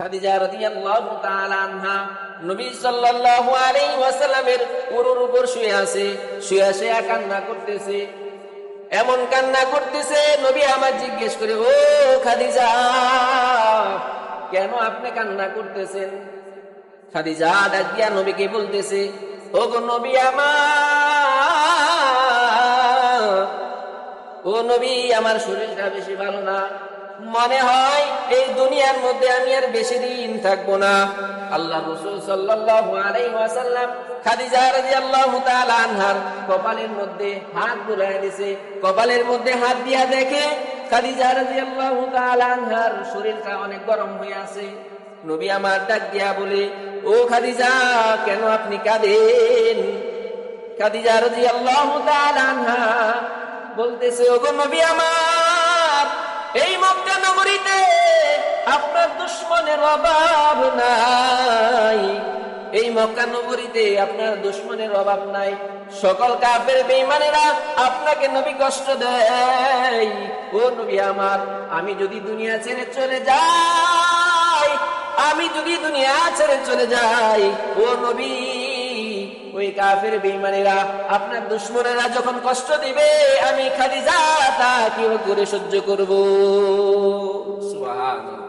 খাদিজা রাদিয়াল্লাহু তাআলা আনহা নবী সাল্লাল্লাহু আলাইহি ওয়াসাল্লামের উরুর উপর শুয়ে আছে, শুয়ে কান্না করতেছে। এমন কান্না করতেছে, নবী আমার জিজ্ঞেস করে, ও খাদিজা, কেন আপনি কান্না করতেছেন? খাদিজা ডাক দিয়া নবীকে বলতেছে, ও গো নবী আমার, ও নবী, আমার শরীরটা বেশি ভালো না, মনে হয় এই দুনিয়ার মধ্যে আমি আর বেশি দিন থাকবো না। আল্লাহ রাসূল সাল্লাল্লাহু আলাইহি ওয়াসাল্লাম খাদিজা রাদিয়াল্লাহু তাআলা আনহার কপালের মধ্যে হাত বুলায় দিয়েছে। কপালের মধ্যে হাত দিয়া দেখে খাদিজা রাদিয়াল্লাহু তাআলা আনহার শরীরটা অনেক গরম হয়ে আছে। নবী আমার ডাক দিয়া বলে, ও খাদিজা, কেন আপনি কাঁদেন? খাদিজা রাদিয়াল্লাহু তাআলা আনহা বলতেছে, ওগো নবী আমার, এই মক্কা নগরীতে আপনার দুশমনের অভাব নাই। এই মক্কা নগরীতে আপনার দুশমনের অভাব নাই। সকল কাফের বেঈমানেরা আপনাকে নবী কষ্ট দেয়। ও নবী আমার, আমি যদি দুনিয়া ছেড়ে চলে যাই, আমি যদি দুনিয়া ছেড়ে চলে যাই, ও নবী, ওই কাফের বেঈমানেরা আপনার দুশমনেরা যখন কষ্ট দিবে, আমি খাদিজা তা কি করে সহ্য করব? সুবহানাল্লাহ।